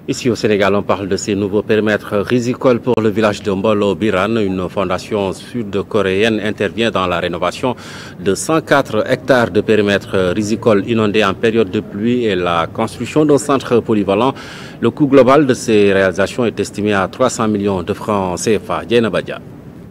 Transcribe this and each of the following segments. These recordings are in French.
Ici au Sénégal, on parle de ces nouveaux périmètres rizicoles pour le village de Mbolo Biran. Une fondation sud-coréenne intervient dans la rénovation de 104 hectares de périmètres rizicoles inondés en période de pluie et la construction d'un centre polyvalent. Le coût global de ces réalisations est estimé à 300 millions de francs CFA. Diena Badia.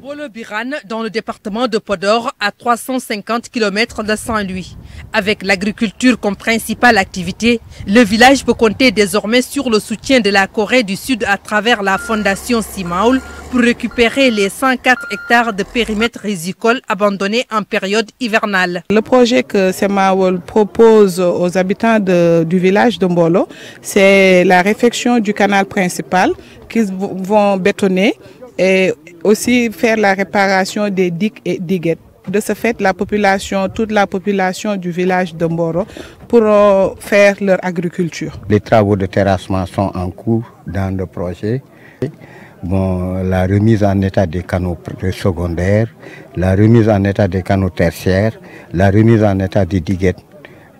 Mbolo Biran, dans le département de Podor, à 350 km de Saint-Louis. Avec l'agriculture comme principale activité, le village peut compter désormais sur le soutien de la Corée du Sud à travers la fondation Simaul pour récupérer les 104 hectares de périmètre rizicole abandonnés en période hivernale. Le projet que Simaul propose aux habitants du village de Mbolo, c'est la réfection du canal principal qu'ils vont bétonner et aussi faire la réparation des digues et diguettes. De ce fait, toute la population du village de Mbolo pourront faire leur agriculture. Les travaux de terrassement sont en cours dans le projet. La remise en état des canaux secondaires, la remise en état des canaux tertiaires, la remise en état des diguettes.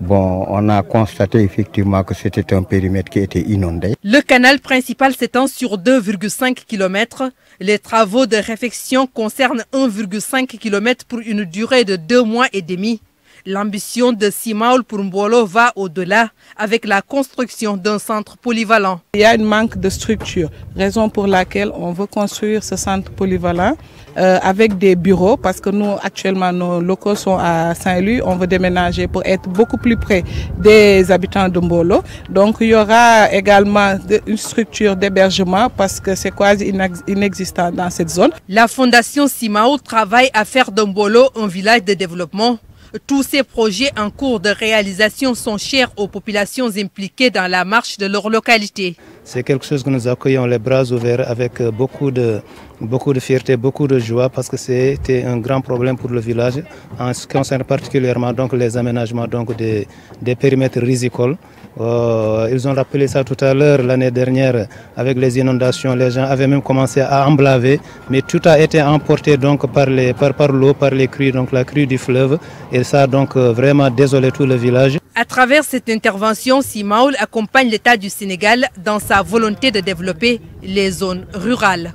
On a constaté effectivement que c'était un périmètre qui était inondé. Le canal principal s'étend sur 2,5 km. Les travaux de réfection concernent 1,5 km pour une durée de 2 mois et demi. L'ambition de Simaul pour Mbolo va au-delà avec la construction d'un centre polyvalent. Il y a un manque de structure, raison pour laquelle on veut construire ce centre polyvalent avec des bureaux parce que nous actuellement nos locaux sont à Saint-Louis, on veut déménager pour être beaucoup plus près des habitants de Mbolo. Donc il y aura également une structure d'hébergement parce que c'est quasi inexistant dans cette zone. La fondation Simaul travaille à faire de Mbolo un village de développement. Tous ces projets en cours de réalisation sont chers aux populations impliquées dans la marche de leur localité. C'est quelque chose que nous accueillons les bras ouverts avec beaucoup de fierté, beaucoup de joie parce que c'était un grand problème pour le village en ce qui concerne particulièrement donc, les aménagements donc, des périmètres rizicoles. Ils ont rappelé ça tout à l'heure l'année dernière avec les inondations. Les gens avaient même commencé à emblaver, mais tout a été emporté donc, par l'eau, par les crues, donc la crue du fleuve. Et ça a donc vraiment désolé tout le village. À travers cette intervention, Simaul accompagne l'État du Sénégal dans sa volonté de développer les zones rurales.